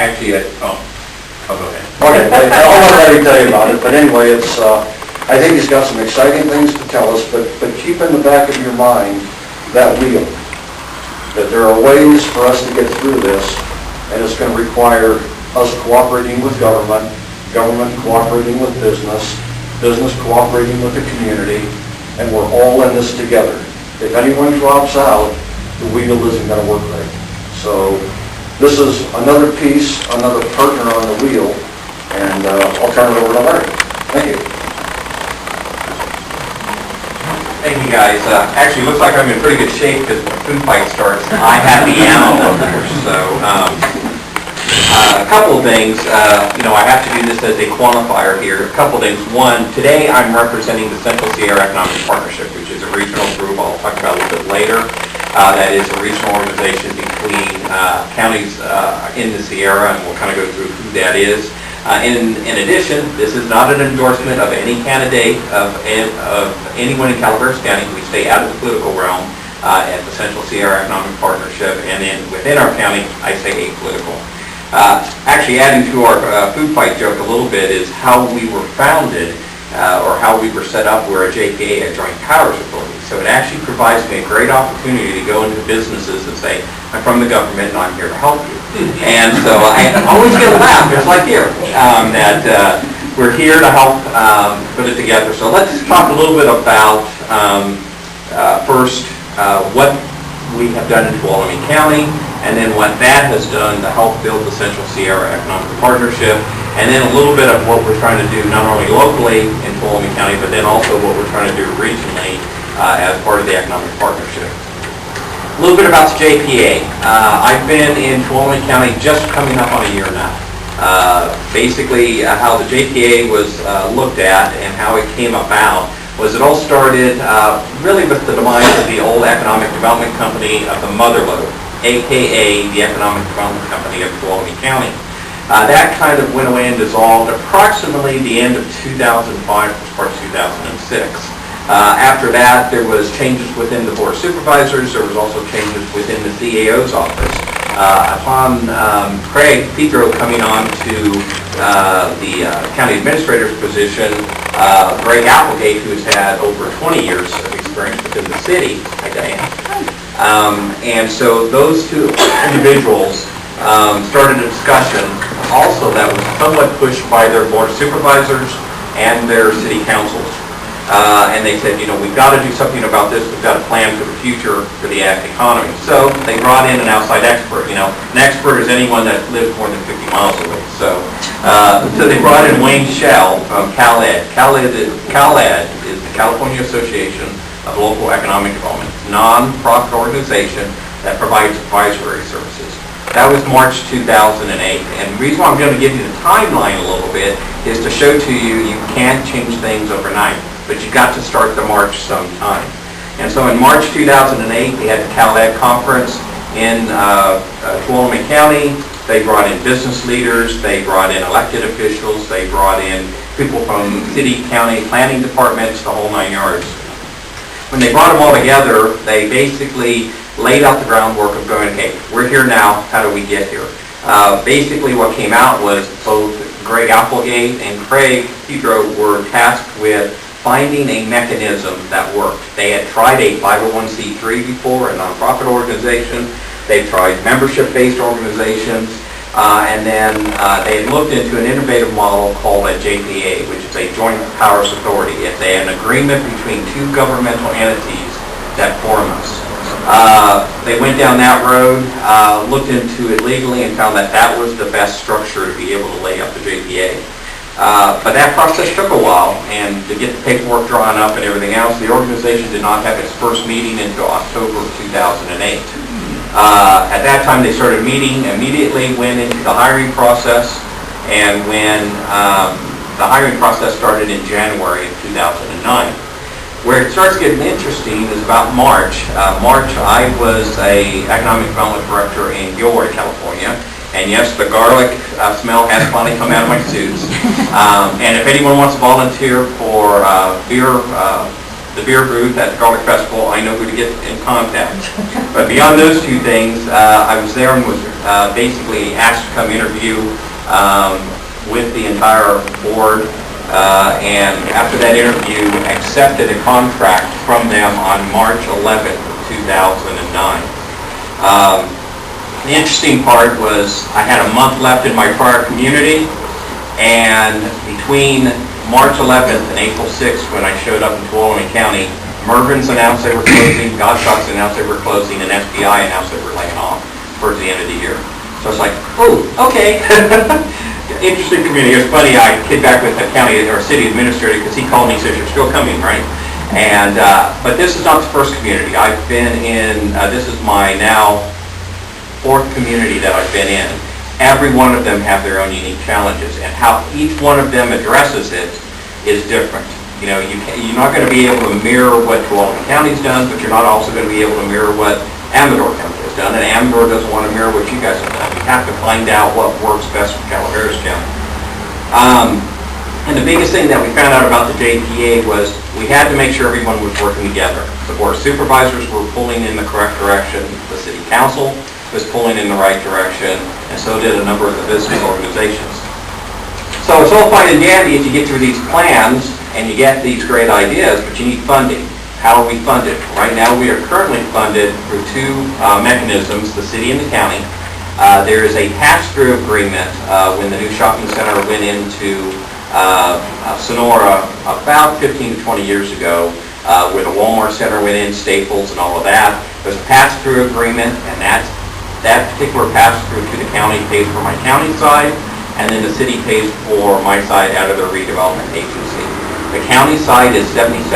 Actually, oh, go ahead. Okay, I'll let Eddie tell you about it, but anyway, it's, I think he's got some exciting things to tell us, but keep in the back of your mind that wheel, that there are ways for us to get through this, and it's going to require us cooperating with government, government cooperating with business, business cooperating with the community, and we're all in this together. If anyone drops out, the wheel isn't going to work right. So this is another piece, another partner on the wheel, and I'll turn it over to Larry. Thank you. Thank you, guys. Actually, looks like I'm in pretty good shape because the food fight starts. I have the ammo over there. So a couple of things. I have to do this as a qualifier here. A couple of things. One, today I'm representing the Central Sierra Economic Partnership, which is a regional group I'll talk about a little bit later. That is a regional organization between counties in the Sierra, and we'll kind of go through who that is. In addition, this is not an endorsement of any candidate of anyone in Calaveras County. We stay out of the political realm at the Central Sierra Economic Partnership, and within our county, I say apolitical. Actually, adding to our food fight joke a little bit is how we were founded, or how we were set up. We're a JPA, a Joint Powers Authority. So it actually provides me a great opportunity to go into businesses and say, I'm from the government and I'm here to help you. And so I always get a laugh, just like here, that we're here to help put it together. So let's talk a little bit about, first, what we have done in Tuolumne County, and then what that has done to help build the Central Sierra Economic Partnership, and then a little bit of what we're trying to do not only locally in Tuolumne County, but then also what we're trying to do regionally as part of the Economic Partnership. A little bit about the JPA. I've been in Tuolumne County just coming up on a year now. Basically, how the JPA was looked at and how it came about was it all started really with the demise of the old Economic Development Company of the Motherlode, a.k.a. the Economic Development Company of Tuolumne County. That kind of went away and dissolved approximately the end of 2005 or 2006. After that, there was changes within the Board of Supervisors. There was also changes within the CAO's office. Upon Craig Pedro coming on to the county administrator's position, Greg Applegate, who's had over 20 years of experience within the city, hi Diane. And so those two individuals started a discussion also that was somewhat pushed by their Board of Supervisors and their city councils. And they said, we've got to do something about this. We've got to plan for the future for the economy. So they brought in an outside expert. An expert is anyone that lives more than 50 miles away. So they brought in Wayne Shell from CalEd. CalEd is the California Association of Local Economic Development, non-profit organization that provides advisory services. That was March 2008. And the reason why I'm going to give you the timeline a little bit is to show to you can't change things overnight, but you've got to start the march sometime. And so in March 2008, we had the CalEd conference in Tuolumne County. They brought in business leaders, they brought in elected officials, they brought in people from city, county, planning departments, the whole 9 yards. When they brought them all together, they basically laid out the groundwork of going, okay, we're here now, how do we get here? Basically what came out was both Greg Applegate and Craig Pedro were tasked with finding a mechanism that worked. They had tried a 501c3 before, a nonprofit organization. They've tried membership-based organizations. And then they had looked into an innovative model called a JPA, which is a Joint Powers Authority. It's an agreement between two governmental entities that form us. They went down that road, looked into it legally, and found that that was the best structure to be able to lay up the JPA. But that process took a while, and to get the paperwork drawn up and everything else, the organization did not have its first meeting until October of 2008. At that time, they started meeting, immediately went into the hiring process, and when the hiring process started in January of 2009. Where it starts getting interesting is about March. I was a economic development director in Gilroy, California. And yes, the garlic smell has finally come out of my suits. And if anyone wants to volunteer for beer the beer booth at the Garlic Festival, I know who to get in contact. But beyond those two things, I was there and was basically asked to come interview with the entire board, and after that interview, accepted a contract from them on March 11th, 2009. The interesting part was I had a month left in my prior community, and between March 11th and April 6th, when I showed up in Tuolumne County, Mervyn's announced they were closing, Goshawk's announced they were closing, and SBI announced they were laying off towards the end of the year. So I was like, oh, okay. Interesting community. It was funny, I kid back with the county or city administrator because he called me and said, you're still coming, right? And, but this is not the first community. I've been in, this is my now 4th community that I've been in. Every one of them have their own unique challenges, and how each one of them addresses it is different. You know, you're not going to be able to mirror what Tuolumne County's done, but you're not also going to be able to mirror what Amador County has done, and Amador doesn't want to mirror what you guys have done. You have to find out what works best for Calaveras County. And the biggest thing that we found out about the JPA was we had to make sure everyone was working together. The board of supervisors were pulling in the correct direction, the city council was pulling in the right direction, and so did a number of the business organizations. So it's all fine and dandy if you get through these plans and you get these great ideas, but you need funding. How are we funded? Right now we are currently funded through 2 mechanisms, the city and the county. There is a pass-through agreement when the new shopping center went into Sonora about 15 to 20 years ago, where the Walmart Center went in, Staples and all of that. There's a pass-through agreement, and that particular pass-through to the county pays for my county side, and then the city pays for my side out of their redevelopment agency. The county side is 77%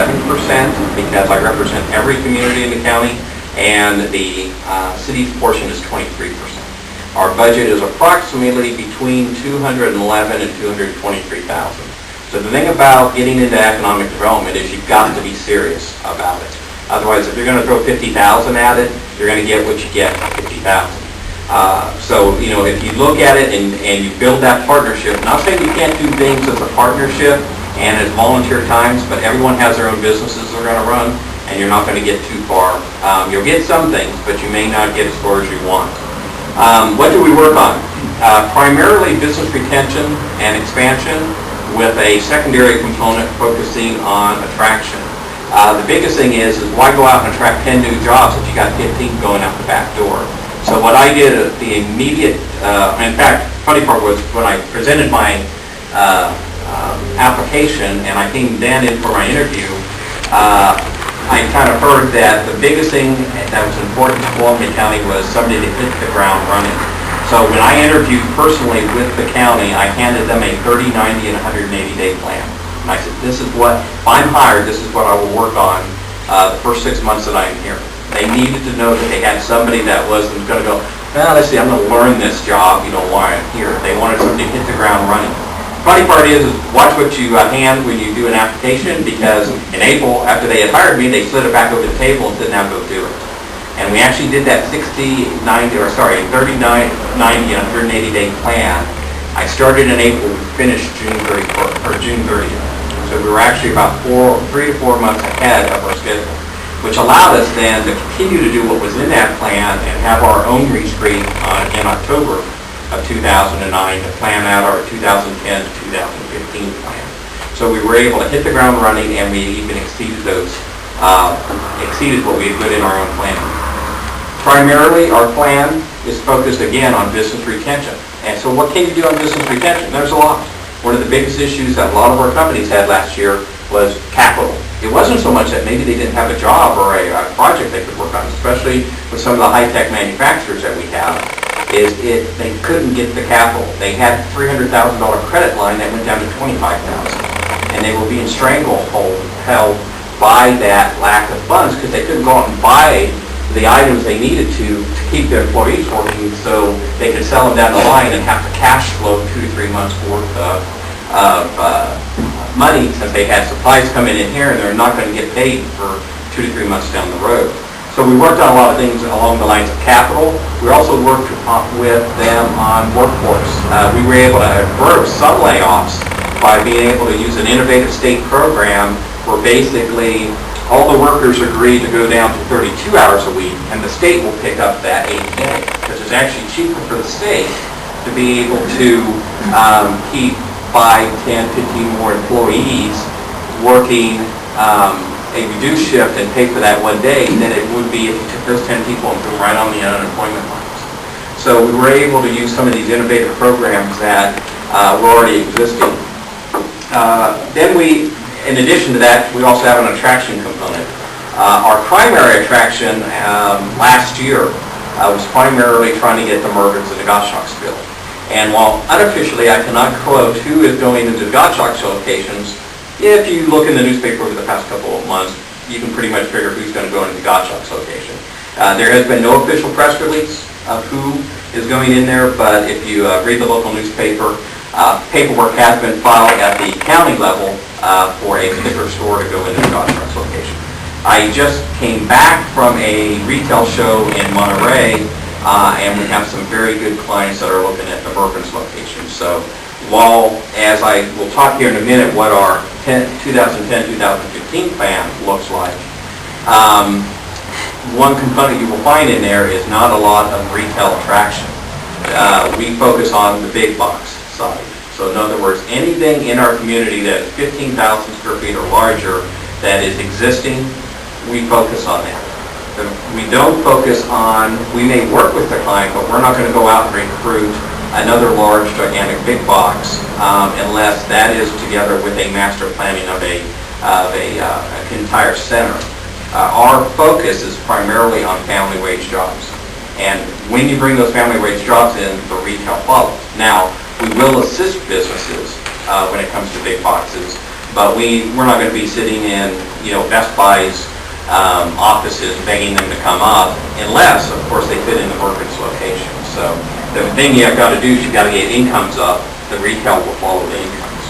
because I represent every community in the county, and the city's portion is 23%. Our budget is approximately between $211,000 and $223,000. So the thing about getting into economic development is you've got to be serious about it. Otherwise, if you're going to throw $50,000 at it, you're going to get what you get for $50,000. So, you know, if you look at it and you build that partnership, not saying you can't do things as a partnership and as volunteer times, but everyone has their own businesses they're going to run, and you're not going to get too far. You'll get some things, but you may not get as far as you want. What do we work on? Primarily business retention and expansion, with a secondary component focusing on attraction. The biggest thing is why go out and attract 10 new jobs if you got 15 going out the back door? So what I did at the immediate, in fact, funny part was when I presented my application and I came then in for my interview, I kind of heard that the biggest thing that was important to Tuolumne County was somebody to hit the ground running. So when I interviewed personally with the county, I handed them a 30, 90, and 180-day plan. And I said, this is what, if I'm hired, this is what I will work on the first 6 months that I'm here. They needed to know that they had somebody that wasn't going to go, well, let's see, I'm going to learn this job, you know, while I'm here. They wanted somebody to hit the ground running. Funny part is watch what you hand when you do an application, because in April, after they had hired me, they slid it back over the table and said, now go do it. And we actually did that 30, 90, and 180-day plan. I started in April, finished June 30th. So we were actually about 3 to 4 months ahead of our schedule, which allowed us then to continue to do what was in that plan and have our own retreat in October of 2009 to plan out our 2010 to 2015 plan. So we were able to hit the ground running, and we even exceeded what we had put in our own plan. Primarily, our plan is focused again on business retention. And so what can you do on business retention? There's a lot. One of the biggest issues that a lot of our companies had last year was capital. It wasn't so much that maybe they didn't have a job or a project they could work on, especially with some of the high-tech manufacturers that we have, they couldn't get the capital. They had a $300,000 credit line that went down to $25,000, and they were being held by that lack of funds because they couldn't go out and buy the items they needed to keep their employees working, so they could sell them down the line and have to cash flow 2 to 3 months worth of money, since they had supplies coming in here and they're not going to get paid for 2 to 3 months down the road. So we worked on a lot of things along the lines of capital. We also worked with them on workforce. We were able to avert some layoffs by being able to use an innovative state program where basically all the workers agreed to go down to 32 hours a week, and the state will pick up that 8th day, because it's actually cheaper for the state to be able to keep 5, 10, 15 more employees working a reduced shift and pay for that one day than it would be if you took those 10 people and put them right on the unemployment lines. So we were able to use some of these innovative programs that were already existing. Then in addition to that, we also have an attraction component. Our primary attraction last year was primarily trying to get the Mervins and the Gottschalks filled. And while unofficially I cannot quote who is going into the Gottschalks locations, if you look in the newspaper over the past couple of months, you can pretty much figure who's going to go into the Gottschalks location. There has been no official press release of who is going in there, but if you read the local newspaper, paperwork has been filed at the county level for a particular store to go into the Gottschalks location. I just came back from a retail show in Monterey, and we have some very good clients that are looking at the Mervins location. So while, as I will talk here in a minute, what our 2010-2015 plan looks like, one component you will find in there is not a lot of retail attraction. We focus on the big box side. So in other words, anything in our community that is 15,000 square feet or larger that is existing, we focus on that. We don't focus on, we may work with the client, but we're not going to go out and recruit another large, gigantic big box unless that is together with a master planning of an entire center. Our focus is primarily on family wage jobs. And when you bring those family wage jobs in, the retail follows. Now, we will assist businesses when it comes to big boxes, but we're not going to be sitting in, Best Buy's offices begging them to come up, unless, of course, they fit in the Mervins location. So the thing you've got to do is you've got to get incomes up. The retail will follow the incomes.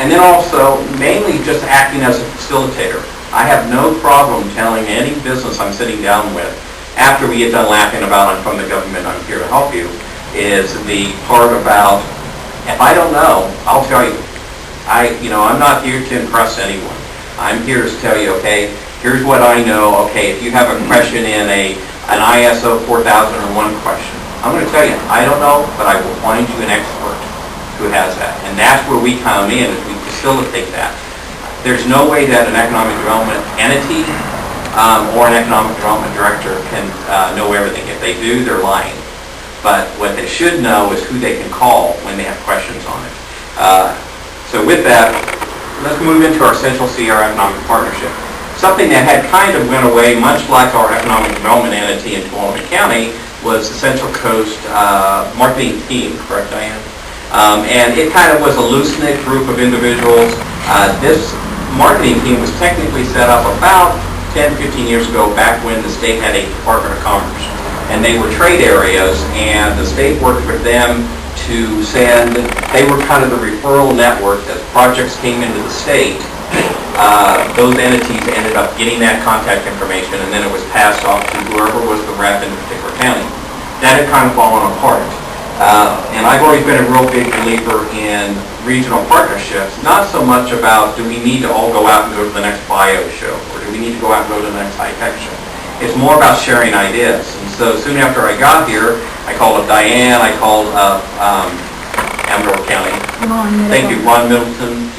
And then also, mainly just acting as a facilitator. I have no problem telling any business I'm sitting down with, after we get done laughing about I'm from the government, I'm here to help you, is the part about, if I don't know, I'll tell you. I'm not here to impress anyone. I'm here to tell you, okay, here's what I know. Okay, if you have a question in an ISO 4001 question, I'm going to tell you, I don't know, but I will find you an expert who has that. And that's where we come in, is we facilitate that. There's no way that an economic development entity or an economic development director can know everything. If they do, they're lying. But what they should know is who they can call when they have questions on it. So with that, let's move into our Central Sierra Economic Partnership. Something that had kind of went away, much like our economic development entity in Tuolumne County, was the Central Coast marketing team, correct, Diane? And it kind of was a loose-knit group of individuals. This marketing team was technically set up about 10, 15 years ago, back when the state had a Department of Commerce. And they were trade areas, and the state worked with them to send, they were kind of the referral network. As projects came into the state, those entities ended up getting that contact information, and then it was passed off to whoever was the rep in a particular county. That had kind of fallen apart. And I've always been a real big believer in regional partnerships, not so much about do we need to all go out and go to the next bio show, or do we need to go out and go to the next high-tech show. It's more about sharing ideas. And so soon after I got here, I called up Diane, I called up Amador County. Thank you, Ron Milburn,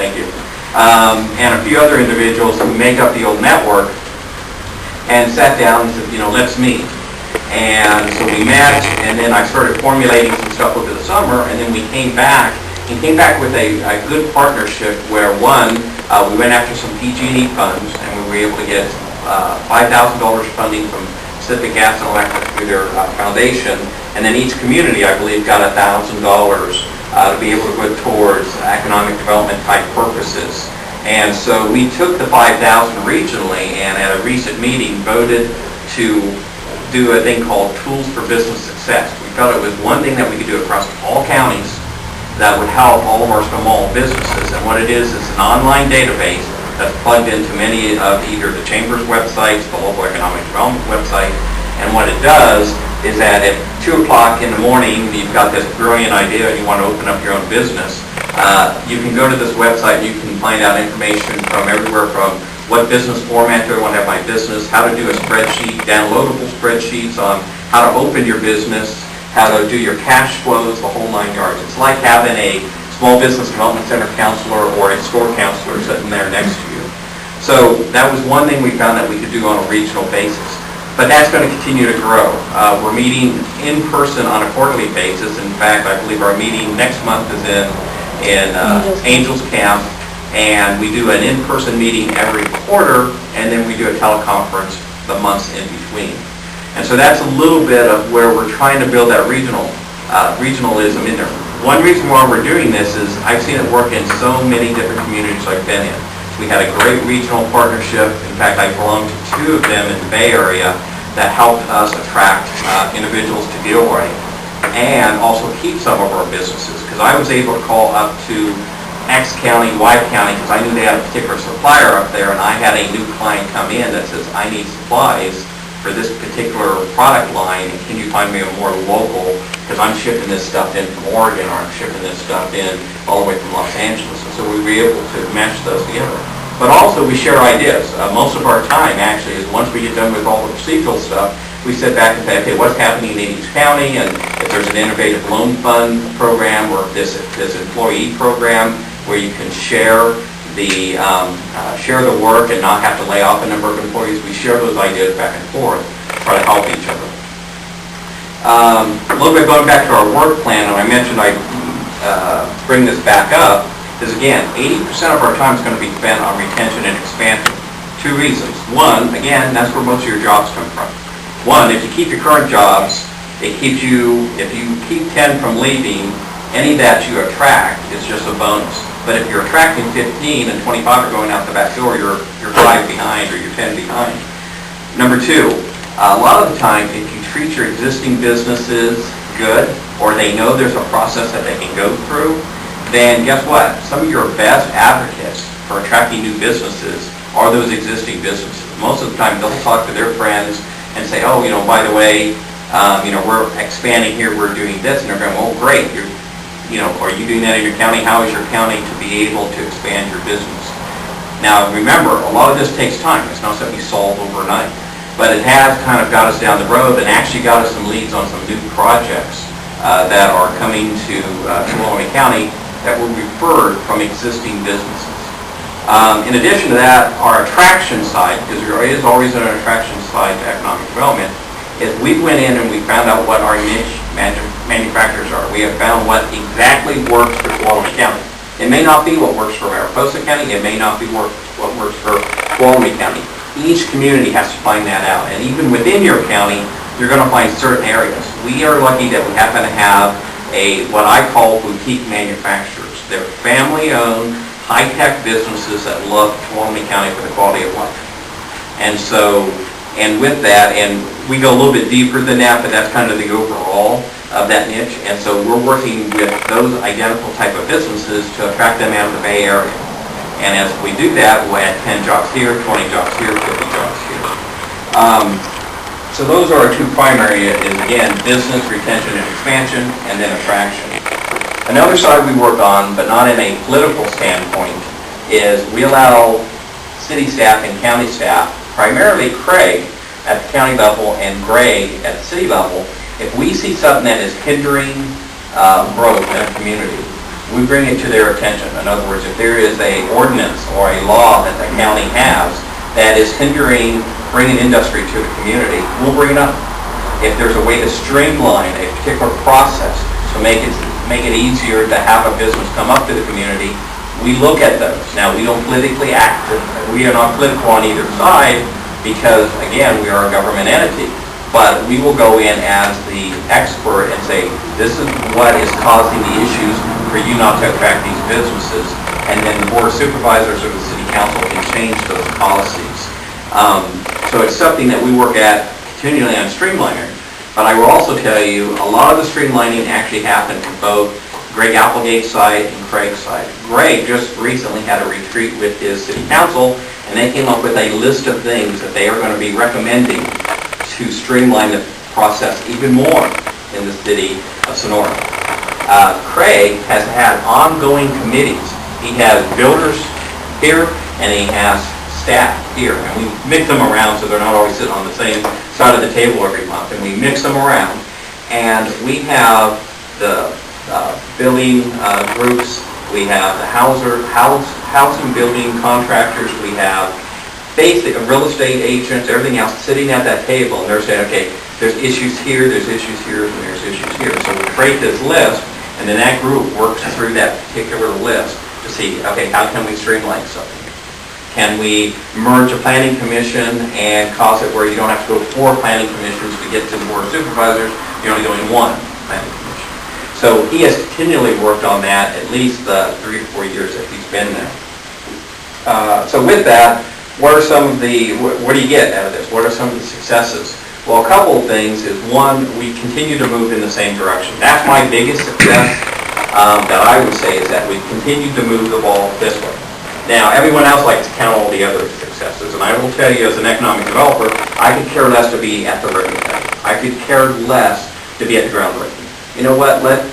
thank you. And a few other individuals who make up the old network, and sat down and said, let's meet. And so we met, and then I started formulating some stuff over the summer, and then we came back with a good partnership where, one, we went after some PG&E funds, and we were able to get $5,000 funding from Pacific Gas and Electric through their foundation, and then each community, I believe, got $1,000 to be able to go towards economic development type purposes. And so we took the $5,000 regionally, and at a recent meeting voted to do a thing called Tools for Business Success. We felt it was one thing that we could do across all counties that would help all of our small businesses. And what it is an online database that's plugged into many of either the Chamber's websites, the local economic development website. And what it does is that at 2 o'clock in the morning, you've got this brilliant idea and you want to open up your own business. You can go to this website, you can find out information from everywhere from what business format do I want to have my business, how to do a spreadsheet, downloadable spreadsheets on how to open your business, how to do your cash flows, the whole 9 yards. It's like having a small business development center counselor or a store counselor sitting there next to you. So that was one thing we found that we could do on a regional basis. But that's going to continue to grow. We're meeting in person on a quarterly basis. In fact, I believe our meeting next month is in Angels Camp, and we do an in-person meeting every quarter, and then we do a teleconference the months in between. And so that's a little bit of where we're trying to build that regionalism in there. One reason why we're doing this is I've seen it work in so many different communities I've been in. We had a great regional partnership. In fact, I belong to 2 of them in the Bay Area that helped us attract individuals to Gilroy and also keep some of our businesses. Because I was able to call up to X county, Y county, because I knew they had a particular supplier up there, and I had a new client come in that says, I need supplies for this particular product line, and can you find me a more local, because I'm shipping this stuff in from Oregon, or I'm shipping this stuff in all the way from Los Angeles. And so we were able to mesh those together. But also we share ideas. Most of our time actually is once we get done with all the procedural stuff, we sit back and say, okay, what's happening in each county, and if there's an innovative loan fund program, or if this employee program where you can share the work and not have to lay off a number of employees, we share those ideas back and forth, try to help each other. A little bit going back to our work plan, and I mentioned I'd bring this back up, is again, 80% of our time is going to be spent on retention and expansion. 2 reasons. One, again, that's where most of your jobs come from. One, if you keep your current jobs, it keeps you, if you keep 10 from leaving, any that you attract is just a bonus. But if you're attracting 15 and 25 are going out the back door, you're 5 behind or you're 10 behind. Number 2, a lot of the time, if you treat your existing businesses good, or they know there's a process that they can go through, then guess what? Some of your best advocates for attracting new businesses are those existing businesses. Most of the time, they'll talk to their friends and say, oh, by the way, we're expanding here, we're doing this, and they're going, well, great, are you doing that in your county? How is your county to be able to expand your business? Now, remember, a lot of this takes time. It's not something you solve overnight. But it has kind of got us down the road and actually got us some leads on some new projects that are coming to Tuolumne County that were referred from existing businesses. In addition to that, our attraction side, because there is always an attraction side to economic development, is we went in and we found out what our niche manufacturers are. We have found what exactly works for Tuolumne County. It may not be what works for Mariposa County. It may not be what works for Tuolumne County. Each community has to find that out. And even within your county, you're going to find certain areas. We are lucky that we happen to have what I call boutique manufacturers. They're family-owned, high-tech businesses that love Tuolumne County for the quality of life. And so, and with that, and we go a little bit deeper than that, but that's kind of the overall of that niche. And so we're working with those identical type of businesses to attract them out of the Bay Area. And as we do that, we'll add 10 jobs here, 20 jobs here, 50 jobs here. So those are our 2 primary, is again, business, retention and expansion, and then attraction. Another side we work on, but not in a political standpoint, is we allow city staff and county staff, primarily Craig at the county level and Greg at the city level, if we see something that is hindering growth in a community, we bring it to their attention. In other words, if there is an ordinance or a law that the county has that is hindering bringing industry to the community, we'll bring it up. If there's a way to streamline a particular process to make it easier to have a business come up to the community, we look at those. Now, we don't politically act. We are not political on either side because, again, we are a government entity. But we will go in as the expert and say, this is what is causing the issues for you not to attract these businesses. And then the Board of Supervisors or the City Council can change those policies. So it's something that we work at continually on streamlining. But I will also tell you, a lot of the streamlining actually happened to both Greg Applegate's side and Craig's side. Greg just recently had a retreat with his City Council, and they came up with a list of things that they are going to be recommending to streamline the process even more in the city of Sonora. Craig has had ongoing committees. He has builders here, and he has staff here, and we mix them around so they're not always sitting on the same side of the table every month, and we mix them around, and we have the building groups, we have the housing building contractors, we have basic real estate agents, everything else sitting at that table, and they're saying, okay, there's issues here, there's issues here, and there's issues here. So we create this list, and then that group works through that particular list to see, okay, how can we streamline something? Can we merge a planning commission and cause it where you don't have to go to 4 planning commissions to get to the board of supervisors, you're only going 1 planning commission. So he has continually worked on that at least the 3 to 4 years that he's been there. So with that, what do you get out of this? What are some of the successes? Well, a couple of things is, one, we continue to move in the same direction. That's my biggest success that I would say is that we continue to move the ball this way. Now, everyone else likes to count all the other successes, and I will tell you as an economic developer, I could care less to be at the ribbon cutting. I could care less to be at the groundbreaking. You know what? Let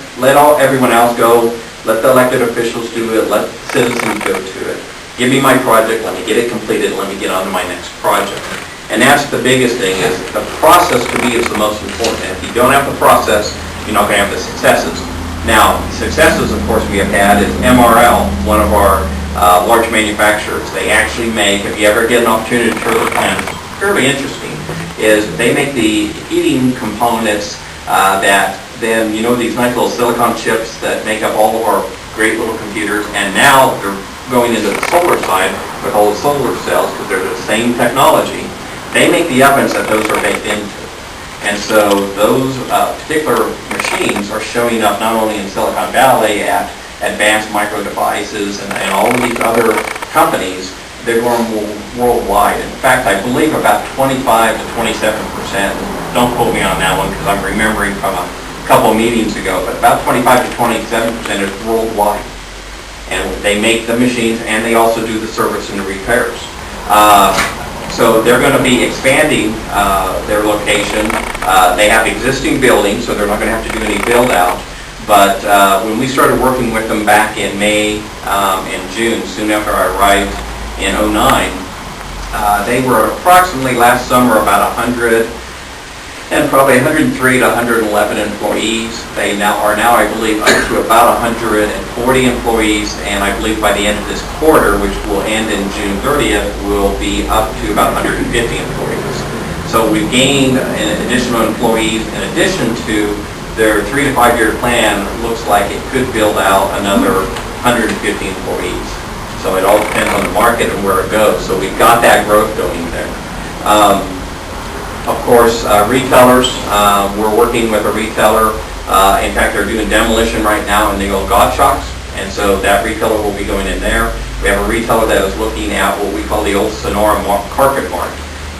everyone else go. Let the elected officials do it. Let citizens go to it. Give me my project. Let me get it completed. Let me get on to my next project. And that's the biggest thing, is the process to me is the most important. And if you don't have the process, you're not going to have the successes. Now, successes, of course, we have had is MRL, one of our large manufacturers. They actually make, if you ever get an opportunity to tour the plant, it's fairly interesting, is they make the heating components that then, these nice little silicon chips that make up all of our great little computers, and now they're going into the solar side with all the solar cells because they're the same technology. They make the ovens that those are baked into. And so those particular machines are showing up not only in Silicon Valley at Advanced Micro Devices and all of these other companies, they're going worldwide. In fact, I believe about 25 to 27%, don't quote me on that one because I'm remembering from a couple of meetings ago, but about 25 to 27% is worldwide. And they make the machines, and they also do the service and the repairs. So they're going to be expanding their location. They have existing buildings, so they're not going to have to do any build out. But when we started working with them back in May and June, soon after I arrived in 2009, they were approximately last summer about 100 and probably 103 to 111 employees. They are now, I believe, up to about 140 employees, and I believe by the end of this quarter, which will end in June 30th, we'll be up to about 150 employees. So we've gained additional employees in addition to their 3 to 5 year plan. Looks like it could build out another 150 employees. So it all depends on the market and where it goes. So we've got that growth going there. Of course, retailers, we're working with a retailer. In fact, they're doing demolition right now in the old Gottschalks, and so that retailer will be going in there. We have a retailer that is looking at what we call the old Sonora Carpet Mart.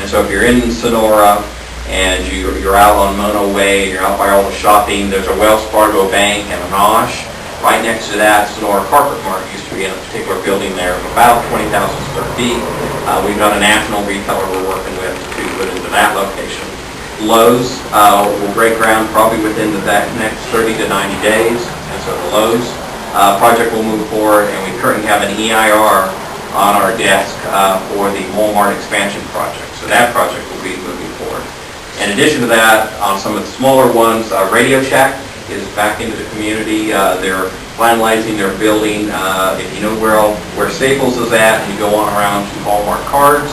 And so if you're in Sonora and you're out on Mono Way, you're out by all the shopping, there's a Wells Fargo Bank and an Osh. Right next to that, Sonora Carpet Mart used to be in a particular building there of about 20,000 square feet. We've got a national retailer we're working with to put into that location. Lowe's will break ground probably within the next 30 to 90 days. And so the Lowe's project will move forward, and we currently have an EIR on our desk for the Walmart expansion project. So that project will be moving forward. In addition to that, on some of the smaller ones, Radio Shack is back into the community. They're finalizing their building. If you know where Staples is at, and you go on around to Walmart Cards,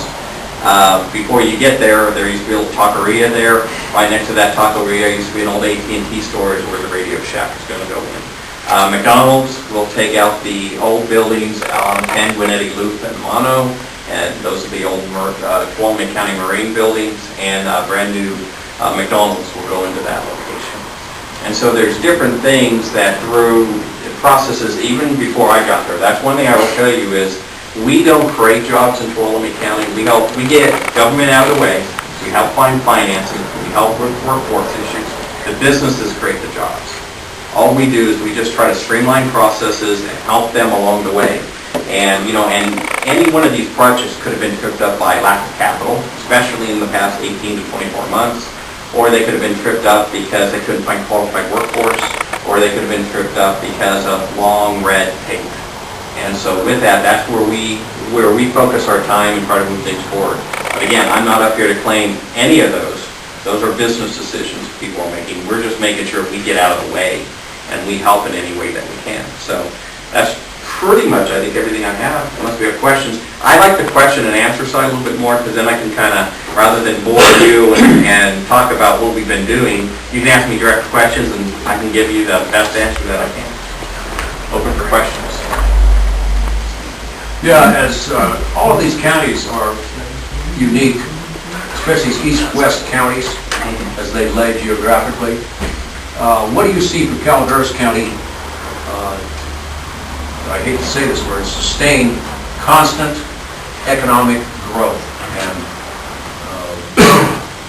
before you get there used to be a little taqueria there. Right next to that taqueria used to be an old AT&T storage where the Radio Shack is going to go in. McDonald's will take out the old buildings on San Gwinnett Loop and Mono, and those are the old Tuolumne County Marine buildings, and brand new McDonald's will go into that location. And so there's different things that through processes even before I got there. That's one thing I will tell you is we don't create jobs in Tuolumne County. We get government out of the way. We help find financing. We help with workforce issues. The businesses create the jobs. All we do is we just try to streamline processes and help them along the way. And and any one of these projects could have been tripped up by lack of capital, especially in the past 18 to 24 months. Or they could have been tripped up because they couldn't find qualified workforce, or they could have been tripped up because of long red tape. And so with that, that's where we focus our time and try to move things forward. But again, I'm not up here to claim any of those. Those are business decisions people are making. We're just making sure we get out of the way and we help in any way that we can. So that's pretty much, I think, everything I have, unless we have questions. I like the question and answer side a little bit more, because then I can kind of, rather than bore you and talk about what we've been doing, you can ask me direct questions and I can give you the best answer that I can. Open for questions. Yeah, as all of these counties are unique, especially these east-west counties, as they lay geographically. What do you see for Calaveras County, I hate to say this word, sustained, constant economic growth and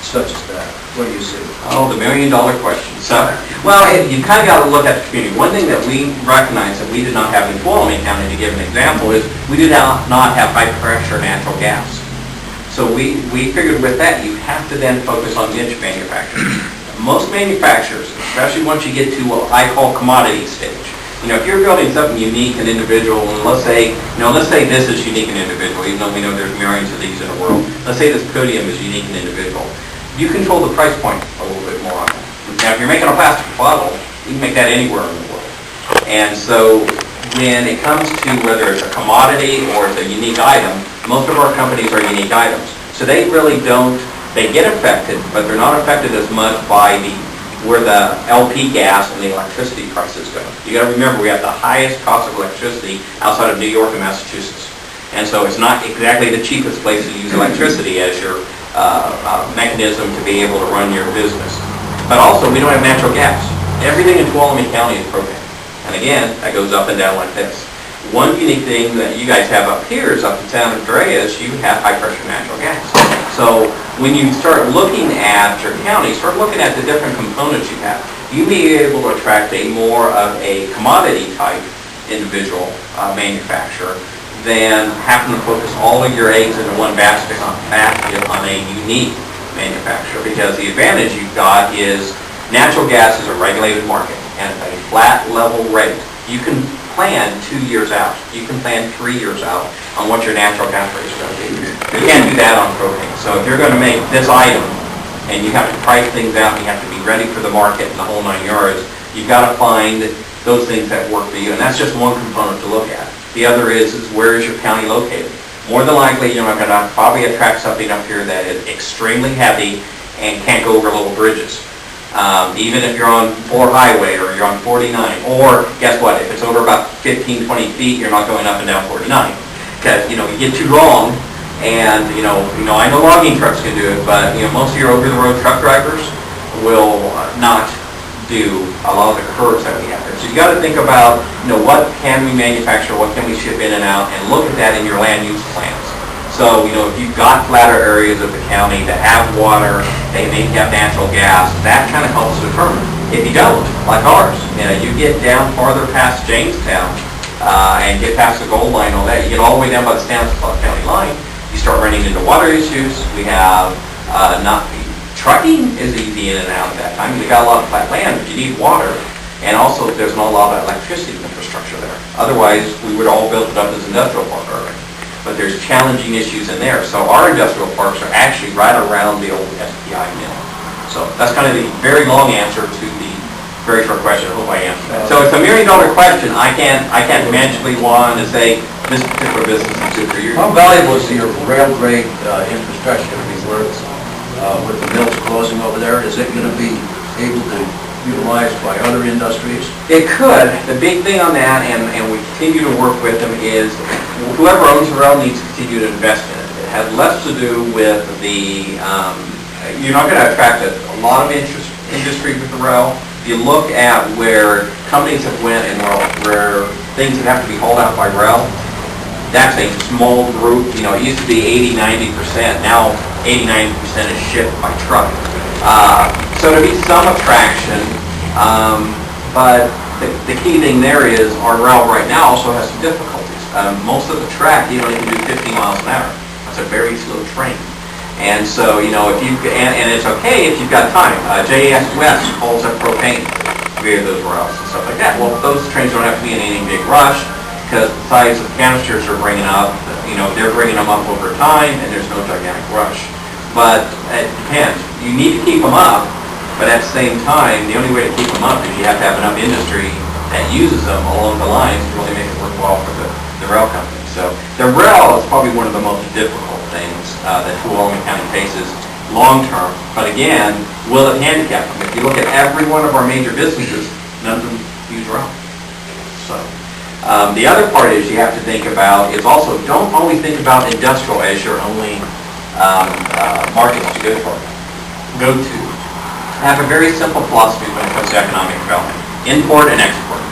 such as that? What do you see? Oh, the million-dollar question. So, well, you kind of got to look at the community. One thing that we recognize that we did not have in Tuolumne County, to give an example, is we did not have high-pressure natural gas. So we figured with that, you have to then focus on niche manufacturing. Most manufacturers, especially once you get to what I call commodity stage, you know, if you're building something unique and individual, and let's say this is unique and individual, even though we know there's millions of these in the world. Let's say this podium is unique and individual. You control the price point a little bit more on that. Now, if you're making a plastic bottle, you can make that anywhere in the world. And so when it comes to whether it's a commodity or it's a unique item, most of our companies are unique items. So they really don't, they get affected, but they're not affected as much by where the LP gas and the electricity prices go. You got to remember, we have the highest cost of electricity outside of New York and Massachusetts. And so it's not exactly the cheapest place to use electricity as your mechanism to be able to run your business. But also, we don't have natural gas. Everything in Tuolumne County is propane. And again, that goes up and down like this. One unique thing that you guys have up here is up in San Andreas, you have high-pressure natural gas. So when you start looking at your county, start looking at the different components you have. You may be able to attract more of a commodity-type individual manufacturer than having to focus all of your eggs into one basket on a unique manufacturer. Because the advantage you've got is natural gas is a regulated market and a flat level rate. You can plan 2 years out. You can plan 3 years out on what your natural gas rate is going to be. You can't do that on propane. So if you're going to make this item and you have to price things out and you have to be ready for the market and the whole 9 yards, you've got to find those things that work for you. And that's just one component to look at. The other is where is your county located? More than likely, you're not going to probably attract something up here that is extremely heavy and can't go over little bridges. Even if you're on 4 highway or you're on 49, or guess what, if it's over about 15, 20 feet, you're not going up and down 49. Because, you get too long, and, I know logging trucks can do it, but, most of your over-the-road truck drivers will not do a lot of the curves that we have here. So you got to think about, what can we manufacture, what can we ship in and out, and look at that in your land use plans. So, if you've got flatter areas of the county that have water, they may have natural gas, that kind of helps determine. If you don't, like ours, you get down farther past Jamestown and get past the gold line, all that, you get all the way down by the Stanislaus County line, you start running into water issues. We have trucking is easy in and out at that time. We got a lot of flat land, but you need water. And also, there's not a lot of electricity infrastructure there. Otherwise, we would all build it up as industrial park already. But there's challenging issues in there. So our industrial parks are actually right around the old SPI mill. So that's kind of the very long answer to the very short question. I hope I answered that. So it's a $1 million question. I can't magically want to say this particular business is good for you. How valuable is your rail grade infrastructure going to be worth with the mills closing over there? Is it going to be able to be utilized by other industries? It could. The big thing on that, and we continue to work with them, is whoever owns the rail needs to continue to invest in it. It has less to do with you're not going to attract a lot of industry with the rail. If you look at where companies have went and where things that have to be hauled out by rail, that's a small group. It used to be 80-90%. Now 80-90% is shipped by truck. So there'll be some attraction, but the key thing there is our rail right now also has some difficulties. Most of the track, you only can do 50 miles an hour. That's a very slow train. And so, if you and it's okay if you've got time. JAS West holds up propane. via those routes and stuff like that. Well, those trains don't have to be in any big rush, because the size of canisters are bringing up, they're bringing them up over time, and there's no gigantic rush. But it depends. You need to keep them up, but at the same time, the only way to keep them up is you have to have enough industry that uses them along the lines to really make it worthwhile for the rail company. So the rail is probably one of the most difficult things that Tuolumne County faces long-term. But again, will it handicap them? If you look at every one of our major businesses, none of them use rail. So. The other part is you have to think about is also don't always think about industrial as your only markets to go to. Have a very simple philosophy when it comes to economic development. Import and export.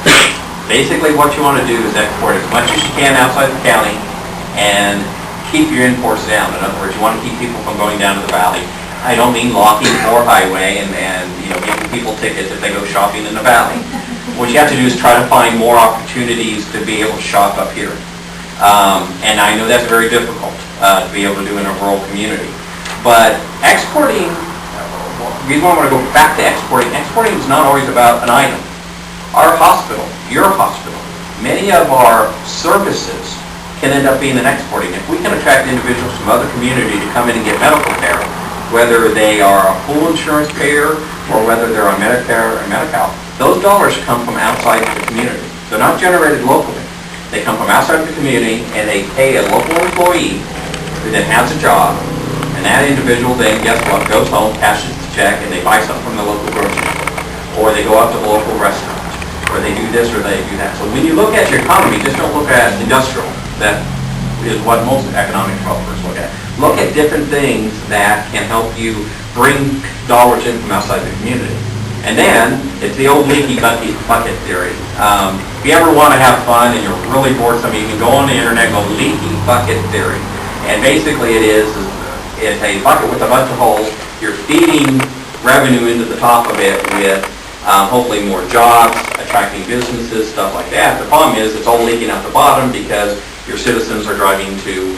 Basically what you want to do is export as much as you can outside the county and keep your imports down. In other words, you want to keep people from going down to the valley. I don't mean locking or highway and giving people tickets if they go shopping in the valley. What you have to do is try to find more opportunities to be able to shop up here. And I know that's very difficult to be able to do in a rural community. But exporting, we want to go back to exporting. Exporting is not always about an item. Our hospital, your hospital, many of our services can end up being an exporting. If we can attract individuals from other community to come in and get medical care, whether they are a full insurance payer or whether they're on Medicare or Medi-Cal, those dollars come from outside the community. They're not generated locally. They come from outside the community, and they pay a local employee who then has a job, and that individual then, guess what, goes home, cashes the check, and they buy something from the local grocery store, or they go out to the local restaurant, or they do this or they do that. So when you look at your economy, just don't look at industrial. That is what most economic developers look at. Look at different things that can help you bring dollars in from outside the community. And then, it's the old leaky bucket theory. If you ever want to have fun and you're really bored, you can go on the internet and go leaky bucket theory. And basically it's a bucket with a bunch of holes. You're feeding revenue into the top of it with hopefully more jobs, attracting businesses, stuff like that. The problem is it's all leaking out the bottom because your citizens are driving to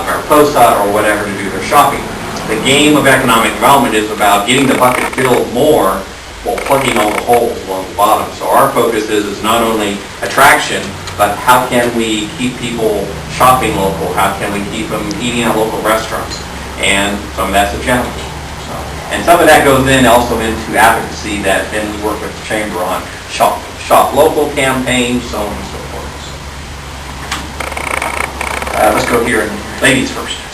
Mariposa or whatever to do their shopping. The game of economic development is about getting the bucket filled more while plugging all the holes along the bottom. So our focus is not only attraction, but how can we keep people shopping local? How can we keep them eating at local restaurants? And some of that's a challenge. So, and some of that goes in also into advocacy that then we work with the chamber on shop local campaigns, so on and so forth. Let's go here, and ladies first.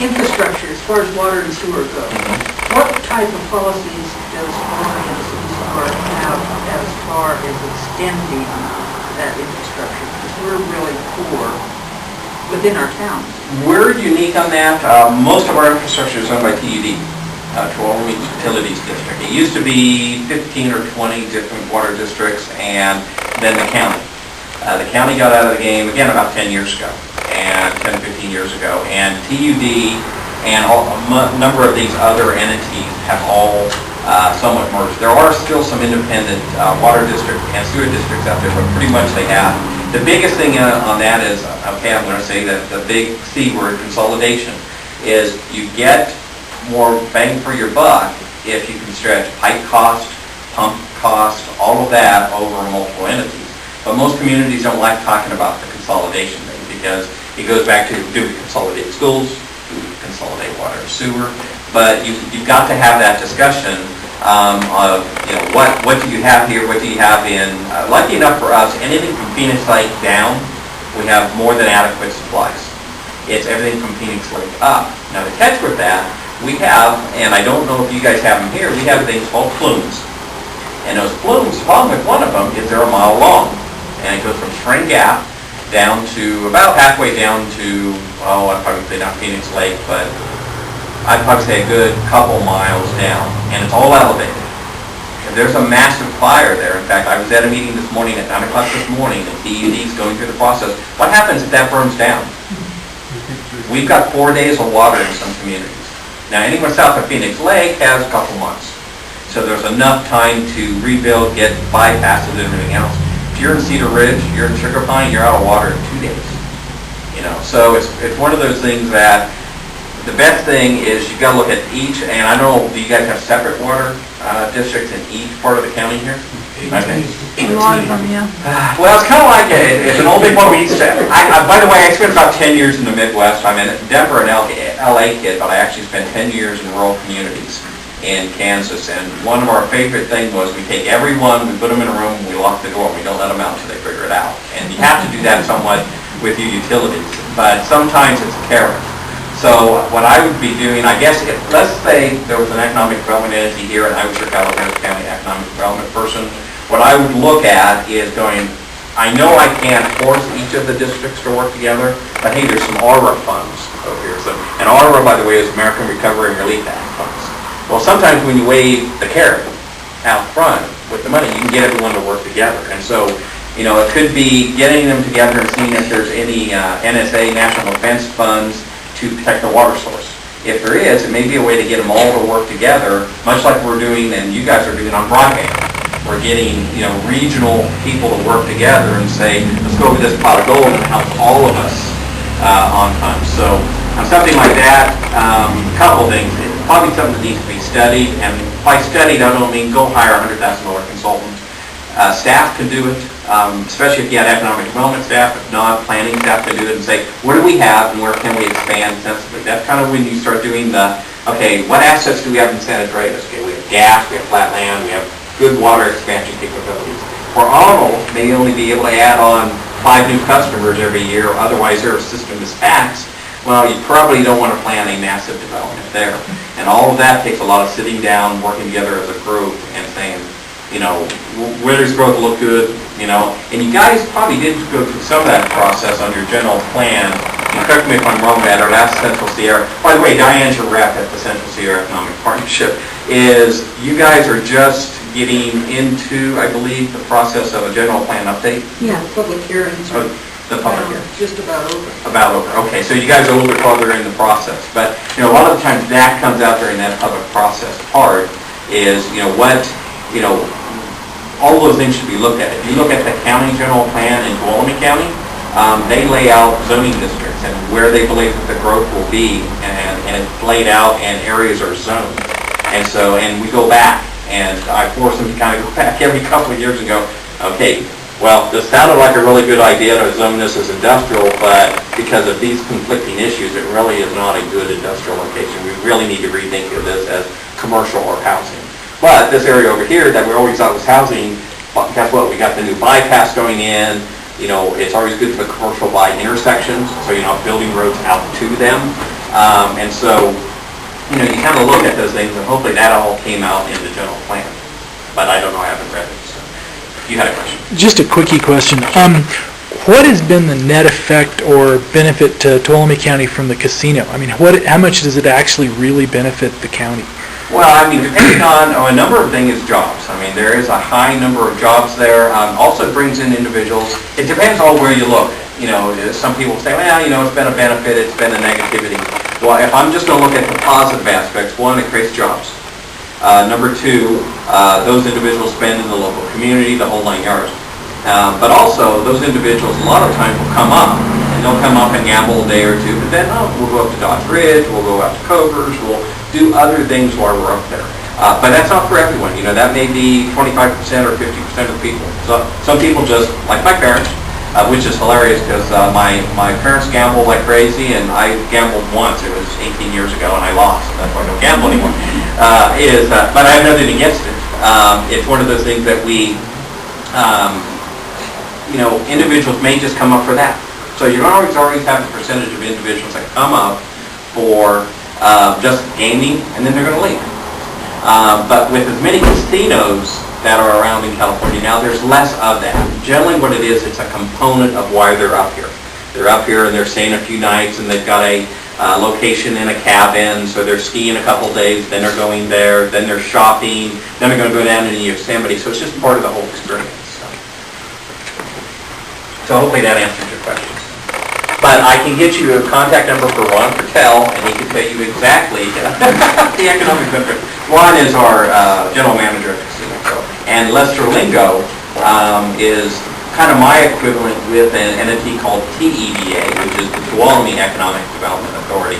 Infrastructure, as far as water and sewer go, what type of policies does Tuolumne and the city of Spark have as far as extending that infrastructure? Because we're really poor within our towns. We're unique on that. Most of our infrastructure is owned by TUD, Tuolumne Utilities District. It used to be 15 or 20 different water districts, and then the county. The county got out of the game, again, about 10 years ago, and 10, 15 years ago, and TUD and a number of these other entities have all somewhat merged. There are still some independent water districts and sewer districts out there, but pretty much they have. The biggest thing on that is, okay, I'm going to say that the big C word, consolidation, is you get more bang for your buck if you can stretch pipe cost, pump cost, all of that over multiple entities. But most communities don't like talking about the consolidation thing because it goes back to, do we consolidate schools? Do we consolidate water and sewer? But you've got to have that discussion of, what do you have here? What do you have in? Lucky enough for us, anything from Phoenix Lake down, we have more than adequate supplies. It's everything from Phoenix Lake up. Now the catch with that, we have, and I don't know if you guys have them here, we have things called plumes. And those plumes, the problem with one of them is they're a mile long. And it goes from Spring Gap down to about halfway down to, I'd probably say not Phoenix Lake, but I'd probably say a good couple miles down. And it's all elevated. And there's a massive fire there. In fact, I was at a meeting this morning at 9 o'clock this morning, and TUD's going through the process. What happens if that burns down? We've got 4 days of water in some communities. Now, anyone south of Phoenix Lake has a couple months. So there's enough time to rebuild, get bypasses and everything else. If you're in Cedar Ridge, you're in Sugar Pine, you're out of water in 2 days. So it's one of those things that the best thing is you've got to look at each, and I don't know, do you guys have separate water districts in each part of the county here? Okay. A lot of them, yeah. Well, it's kind of like it's an old big one we used to. By the way, I spent about 10 years in the Midwest. I'm a Denver and LA kid, but I actually spent 10 years in rural communities in Kansas. And one of our favorite things was we take everyone, we put them in a room, we lock the door, we don't let them out until they figure it out. And you have to do that somewhat with your utilities, but sometimes it's a carrot. So what I would be doing, I guess, let's say there was an economic development entity here and I was your Calaveras County economic development person. What I would look at is going, I know I can't force each of the districts to work together, but hey, there's some ARRA funds over here. So, and ARRA, by the way, is American Recovery and Relief Act funds. Well, sometimes when you wave the carrot out front with the money, you can get everyone to work together. And so, you know, it could be getting them together and seeing if there's any NSA, National Defense Funds, to protect the water source. If there is, it may be a way to get them all to work together, much like we're doing and you guys are doing on broadband. We're getting, you know, regional people to work together and say, let's go over this pot of gold and help all of us on funds. So something like that, a couple things. It's probably something that needs to be studied, and by studied I don't mean go hire a $100,000 consultant. Staff can do it, especially if you had economic development staff. If not, planning staff can do it and say, what do we have and where can we expand sensibly? That's kind of when you start doing the, okay, what assets do we have in San Andreas? Okay, we have gas, we have flat land, we have good water expansion capabilities. For Arnold, may only be able to add on 5 new customers every year, otherwise their system is taxed. Well, you probably don't want to plan a massive development there. And all of that takes a lot of sitting down, working together as a group and saying, you know, where does growth look good, you know? And you guys probably did go through some of that process on your general plan. And correct me if I'm wrong, at our last Central Sierra, by the way, Diane's your rep at the Central Sierra Economic Partnership, is you guys are just getting into, I believe, the process of a general plan update? Yeah, public hearings are The public hearing. just about over. About over. Okay, so you guys are a little bit farther in the process. But, you know, a lot of the times that comes out during that public process part is, you know, what, you know, all those things should be looked at. If you look at the county general plan in Tuolumne County, they lay out zoning districts and where they believe that the growth will be, and it's laid out and areas are zoned. And so, and we go back, and I force them to kind of go back every couple of years and go, okay, well, this sounded like a really good idea to zone this as industrial, but because of these conflicting issues, it really is not a good industrial location. We really need to rethink of this as commercial or housing. But this area over here that we always thought was housing, guess what? We got the new bypass going in. You know, it's always good for the commercial by intersections, so you're not building roads out to them. And so, you know, you kind of look at those things, and hopefully that all came out in the general plan. But I don't know, I haven't read it. So. You had a question? Just a quickie question. What has been the net effect or benefit to Tuolumne County from the casino? I mean, how much does it actually really benefit the county? Well, I mean, depending on a number of things, jobs. I mean, there is a high number of jobs there. Also, it brings in individuals. It depends on where you look. You know, some people say, well, you know, it's been a benefit, it's been a negativity. Well, if I'm just going to look at the positive aspects, one, it creates jobs. Number two, those individuals spend in the local community, the whole 9 yards. But also, those individuals a lot of times will come up, and they'll come up and gamble a day or two, but then we'll go up to Dodge Ridge, we'll go out to Covers, we'll do other things while we're up there. But that's not for everyone. You know, that may be 25% or 50% of the people. So some people just, like my parents, which is hilarious because my parents gamble like crazy, and I gambled once. It was 18 years ago, and I lost. That's why I don't gamble anymore. But I have nothing against it. It's one of those things that we, you know, individuals may just come up for that. So you're always have a percentage of individuals that come up for just gaming, and then they're going to leave. But with as many casinos that are around in California now, there's less of that. Generally what it is, it's a component of why they're up here. They're up here and they're staying a few nights, and they've got a location in a cabin, so they're skiing a couple days, then they're going there, then they're shopping, then they're going to go down into Yosemite. So it's just part of the whole experience. So hopefully that answers your question. But I can get you a contact number for Ron Patel, and he can tell you exactly the economic benefit. Ron is our general manager at the casino. And Lester Lingo is kind of my equivalent with an entity called TEDA, which is the Tuolumne Economic Development Authority.